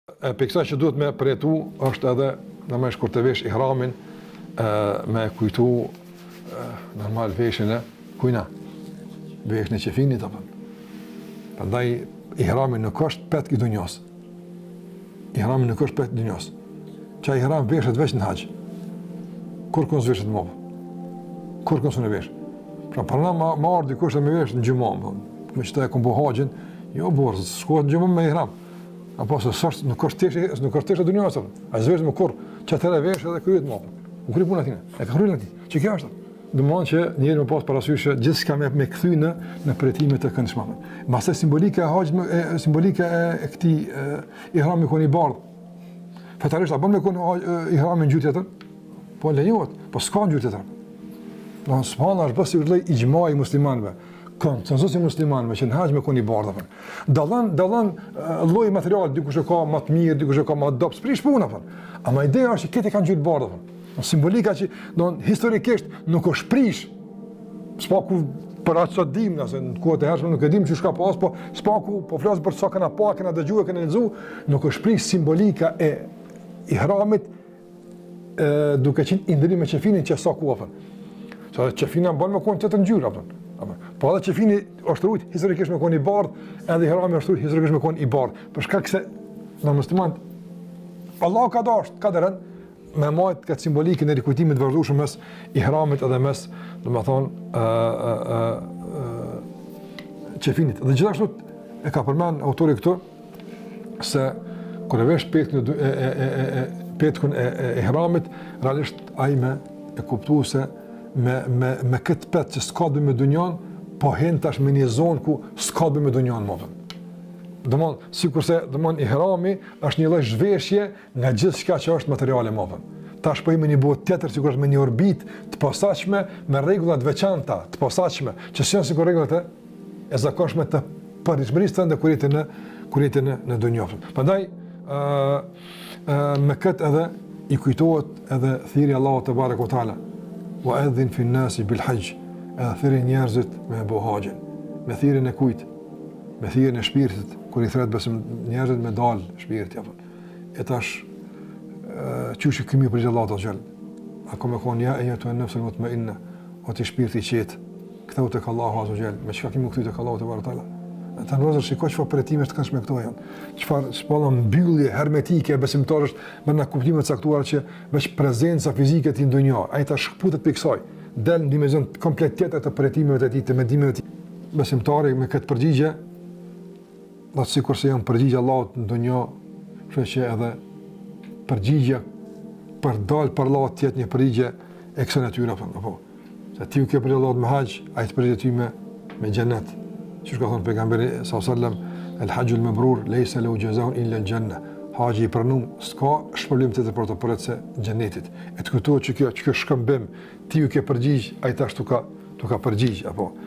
Për kësaj që duhet me përjetu është edhe në me shkur të vesh ihramin, me kujtu normal veshin e kujna, veshin e qefinit apo. Prandaj ihramin nuk është petk i dunjos. Ihrami nuk është petk i dunjos. Qa ihram veshet veç në haqë. Kur kënë zveshet më? Kur kënë së në vesh? Pra përna ma ardi kushtë me vesh në gjumam, me që ta e këmë bu haqin, jo borë, shkohet në gjumam me ihram. Apo se sështë nuk është tesh e dunjos, a zvesh më kur, që të vesh edhe kryet më. U kry puna tine, e ka kryet në ti, që kjo është. Dëmonë që njëri më pas parasyshë gjithë s'ka me këthy në përjetimet të këndshme. Mase simbolika e këti ihrami kon i bardh. Fetarisht, a bën me kon ihrami në gjyrë tjetër? Po lejohet, po s'ka në gjyrë tjetër. Në s'pana është bësi vëllai ijma i muslimanëve. Konsensusi muslimanëve që në haqë me kon i bardh. Dallon lloji material, dikush e ka më të mirë, dikush e ka më dobët, sprish puna. Ama ideja është që këtë kanë gjyrë bardh. Simbolika që historikisht nuk është prish. S'paku për atë sot dim, nëse në kohët e hershme nuk e dim që shka pas, po s'paku po flas për sa kena pa, kena dëgjuar, kena lexuar, nuk është prish simbolika e ihramit duke qenë i ndërim me qefinin që sa ku afën. Sa qefina bën me kon të ngjyrë afën. Po edhe qefini është rujt historikisht me kon i bardh, edhe ihrami është rujt historikisht me kon i bardh. Për shkak se në musliman Allah ka dashur, ka dërën me majtë këtë simbolikën e rikujtimit vazhdueshëm mes ihramit edhe mes, domethënë, qefinit. Dhe gjithashtu e ka përmend autori këtu se kur e vesh petkun e ihramit, realisht ai e kuptuo se me këtë pet që s'ka dhe me dunjan, po hen tash me një zonë ku s'ka dhe me dunjan më vëmë. Dëmon, si kurse ihrami është një lloj zhveshje nga gjithë shka që është materiale më vëmë. Tash po i me një botë tjetër, si kur është me një orbit të posaçme, me rregullat veçanta të posaçme, që janë sikur rregullat e zakonshme të paritshmërisë tënde kur jete në dunjë. Prandaj me këtë edhe i kujtohet edhe thirrja e Allahut te barekuhu teala. Wa adhin fi an-nasi bil hajj, edhe thirrje njerëzit me bu haxhin, me thirrjen e kujt, me thirrjen e shpirtit, kur i thret besim njerëzit me dal shpirti apo. E tash çuçi kimi për Allahu te xhel. Ako me kon ja ayatu an-nafs al-mutma'inna, o ti shpirti i qetë, ktheu tek Allahu azza xhel. Me çka kimi kthy tek Allahu te barekuhu. Ata njerëz shikoj çfarë përjetime të këndshme këto janë. Çfarë shpallon mbyllje hermetike besimtarësh me na kuptime të caktuara që veç prezenca fizike ti ndonjë, ai ta shkputet pikë kësaj, del në dimension komplet tjetër të përjetimeve të tij, të mendimeve të tij. Besimtari me këtë përgjigje, do të sikurse janë përgjigje Allahut ndonjë, kështu që edhe përgjigje për dal për Allah të jetë një përgjigje e kësaj natyre apo. Se ti u ke për Allahut me haxh, ai të përgjigjet ty me xhenet. Që ka thënë pejgamberi sallallahu alajhi wasallam, el-hajjul mabrur laysa lahu jazaa'un illa al-janna. Haxhi i pranum s'ka shpërblim tjetër për të përret se xhenetit. E të kujtohet që kjo shkëmbim ti u ke përgjigj, ai tash tu ka përgjigj apo